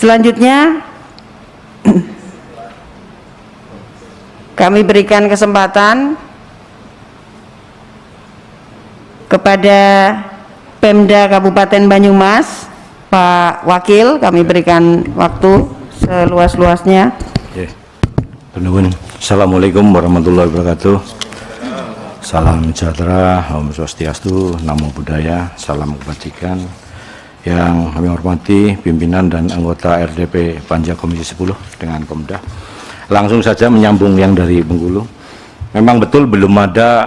Selanjutnya kami berikan kesempatan kepada Pemda Kabupaten Banyumas, Pak Wakil, kami berikan waktu seluas-luasnya. Assalamualaikum warahmatullahi wabarakatuh. Salam sejahtera, Om Swastiastu, Namo Buddhaya, salam kebajikan. Yang kami hormati pimpinan dan anggota RDP Panja Komisi 10 dengan Komda. Langsung saja menyambung yang dari Bengkulu. Memang betul belum ada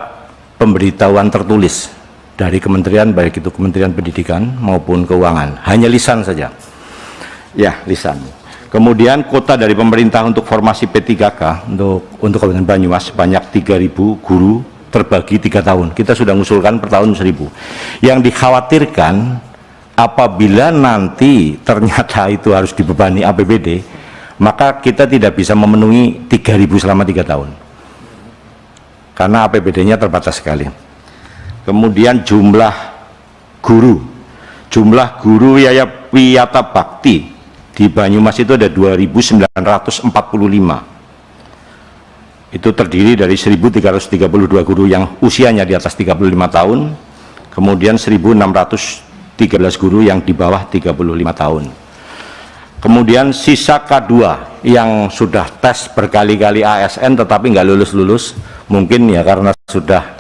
pemberitahuan tertulis dari kementerian, baik itu Kementerian Pendidikan maupun Keuangan, hanya lisan saja. Ya, lisan. Kemudian kuota dari pemerintah untuk formasi P3K untuk Kabupaten Banyumas sebanyak 3.000 guru terbagi 3 tahun. Kita sudah mengusulkan per tahun 1.000. Yang dikhawatirkan apabila nanti ternyata itu harus dibebani APBD, maka kita tidak bisa memenuhi 3.000 selama 3 tahun. Karena APBD-nya terbatas sekali. Kemudian jumlah guru Wiyata Bakti di Banyumas itu ada 2.945. Itu terdiri dari 1.332 guru yang usianya di atas 35 tahun, kemudian 1.613 guru yang di bawah 35 tahun. Kemudian sisa K2 yang sudah tes berkali-kali ASN tetapi nggak lulus-lulus, mungkin ya karena sudah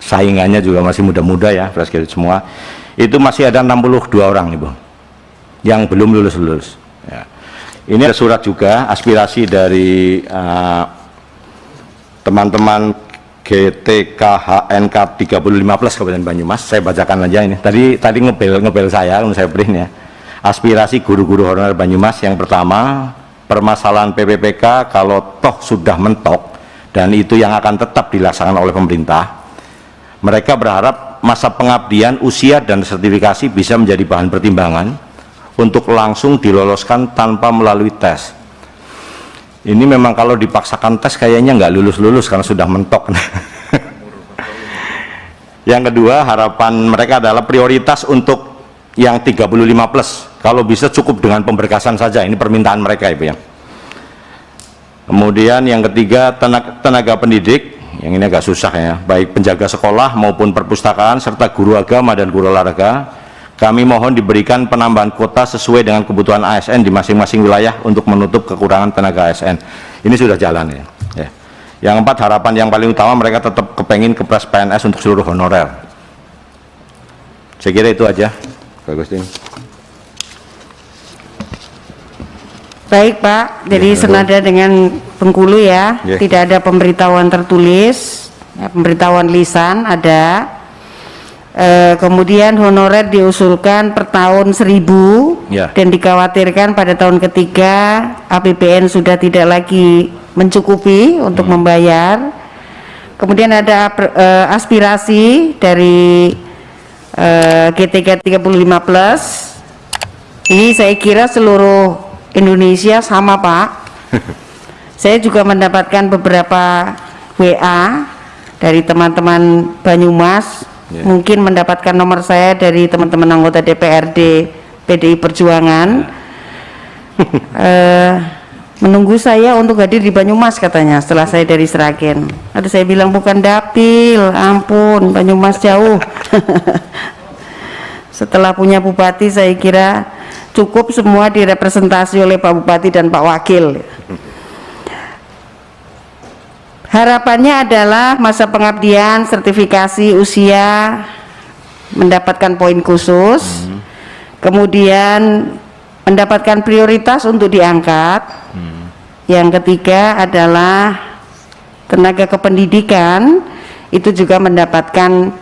saingannya juga masih muda-muda ya, fresh graduate semua. Itu masih ada 62 orang Ibu yang belum lulus-lulus ya. Ini ada surat juga aspirasi dari teman-teman GTKHNK 35+ Kabupaten Banyumas. Saya bacakan aja ini. Tadi ngebel saya, saya print ya. Aspirasi guru-guru honorer Banyumas. Yang pertama, permasalahan PPPK kalau toh sudah mentok dan itu yang akan tetap dilaksanakan oleh pemerintah. Mereka berharap masa pengabdian, usia dan sertifikasi bisa menjadi bahan pertimbangan untuk langsung diloloskan tanpa melalui tes. Ini memang kalau dipaksakan tes kayaknya nggak lulus-lulus karena sudah mentok. Yang kedua, harapan mereka adalah prioritas untuk yang 35+. Kalau bisa cukup dengan pemberkasan saja, ini permintaan mereka Ibu ya. Kemudian yang ketiga, tenaga pendidik, yang ini agak susah ya, baik penjaga sekolah maupun perpustakaan serta guru agama dan guru olahraga. Kami mohon diberikan penambahan kuota sesuai dengan kebutuhan ASN di masing-masing wilayah untuk menutup kekurangan tenaga ASN. Ini sudah jalan ya. Yang empat, harapan yang paling utama mereka tetap kepengin kepres PNS untuk seluruh honorer. Saya kira itu aja, Pak Agustin. Baik Pak, jadi senada dengan Bengkulu ya, tidak ada pemberitahuan tertulis, ya, pemberitahuan lisan ada. Kemudian honorer diusulkan per tahun 1.000 dan dikhawatirkan pada tahun ketiga APBN sudah tidak lagi mencukupi untuk membayar. Kemudian ada aspirasi dari GTK 35+. Ini saya kira seluruh Indonesia sama Pak. Saya juga mendapatkan beberapa WA dari teman-teman Banyumas. Mungkin mendapatkan nomor saya dari teman-teman anggota DPRD PDI Perjuangan. Menunggu saya untuk hadir di Banyumas katanya setelah saya dari Sragen. Aduh, saya bilang bukan dapil, ampun, Banyumas jauh. Setelah punya bupati saya kira cukup semua direpresentasi oleh Pak Bupati dan Pak Wakil. Harapannya adalah masa pengabdian, sertifikasi, usia mendapatkan poin khusus, kemudian mendapatkan prioritas untuk diangkat. Yang ketiga adalah tenaga kependidikan itu juga mendapatkan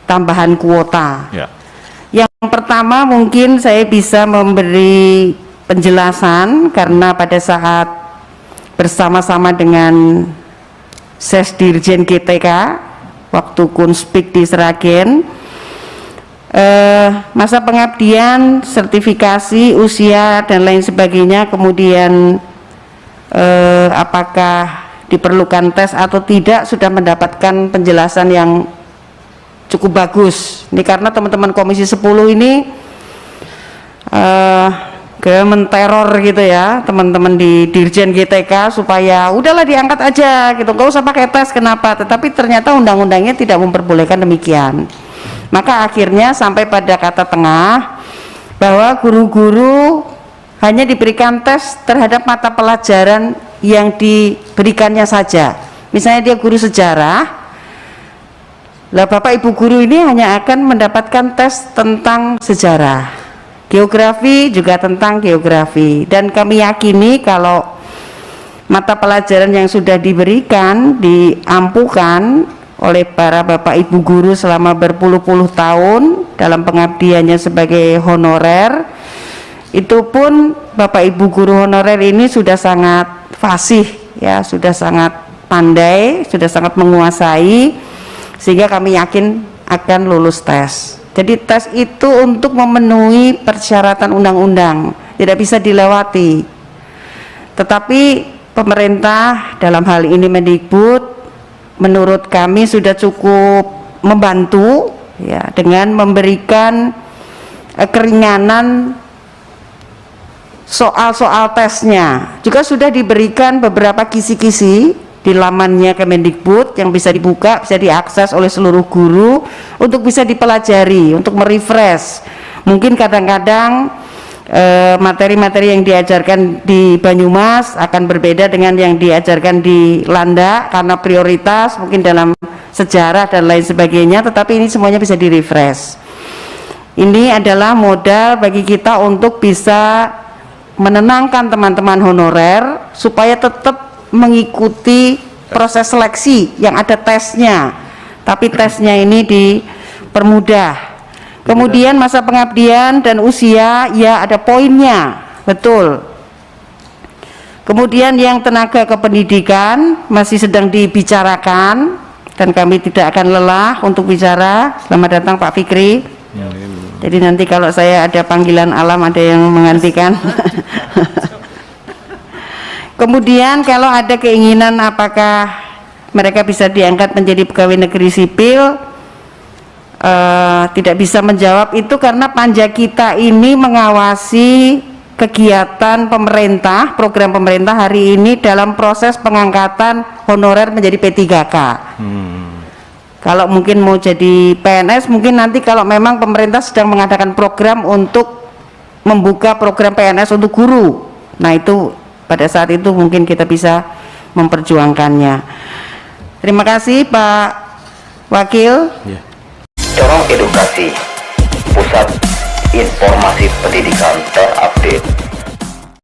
tambahan kuota. Yang pertama mungkin saya bisa memberi penjelasan karena pada saat bersama-sama dengan Sesdirjen GTK waktu Kunspik di Sragen, masa pengabdian, sertifikasi, usia dan lain sebagainya, kemudian apakah diperlukan tes atau tidak, sudah mendapatkan penjelasan yang cukup bagus. Ini karena teman-teman Komisi 10 ini menteror gitu ya teman-teman di Dirjen GTK supaya udahlah diangkat aja gitu, nggak usah pakai tes. Kenapa? Tetapi ternyata undang-undangnya tidak memperbolehkan demikian. Maka akhirnya sampai pada kata tengah bahwa guru-guru hanya diberikan tes terhadap mata pelajaran yang diberikannya saja. Misalnya dia guru sejarah, lah Bapak Ibu guru ini hanya akan mendapatkan tes tentang sejarah. Geografi juga tentang geografi, dan kami yakini kalau mata pelajaran yang sudah diberikan diampukan oleh para Bapak Ibu guru selama berpuluh-puluh tahun dalam pengabdiannya sebagai honorer, itu pun Bapak Ibu guru honorer ini sudah sangat fasih ya, sudah sangat pandai, sudah sangat menguasai, sehingga kami yakin akan lulus tes. Jadi tes itu untuk memenuhi persyaratan undang-undang, tidak bisa dilewati. Tetapi pemerintah dalam hal ini Mendikbud menurut kami sudah cukup membantu ya, dengan memberikan keringanan soal-soal tesnya. Juga sudah diberikan beberapa kisi-kisi di lamannya Kemendikbud yang bisa dibuka, bisa diakses oleh seluruh guru untuk bisa dipelajari, untuk merefresh. Mungkin kadang-kadang materi-materi yang diajarkan di Banyumas akan berbeda dengan yang diajarkan di Landak karena prioritas mungkin dalam sejarah dan lain sebagainya, tetapi ini semuanya bisa direfresh. Ini adalah modal bagi kita untuk bisa menenangkan teman-teman honorer supaya tetap mengikuti proses seleksi yang ada tesnya, tapi tesnya ini dipermudah. Kemudian masa pengabdian dan usia ya ada poinnya, betul. Kemudian yang tenaga kependidikan masih sedang dibicarakan dan kami tidak akan lelah untuk bicara. Selamat datang Pak Fikri. Jadi nanti kalau saya ada panggilan alam ada yang menggantikan. Kemudian kalau ada keinginan apakah mereka bisa diangkat menjadi pegawai negeri sipil, tidak bisa menjawab itu karena panja kita ini mengawasi kegiatan pemerintah, program pemerintah hari ini dalam proses pengangkatan honorer menjadi P3K. Kalau mungkin mau jadi PNS, mungkin nanti kalau memang pemerintah sedang mengadakan program untuk membuka program PNS untuk guru, nah itu pada saat itu mungkin kita bisa memperjuangkannya. Terima kasih Pak Wakil. Dorong Edukasi, Pusat Informasi Pendidikan terupdate.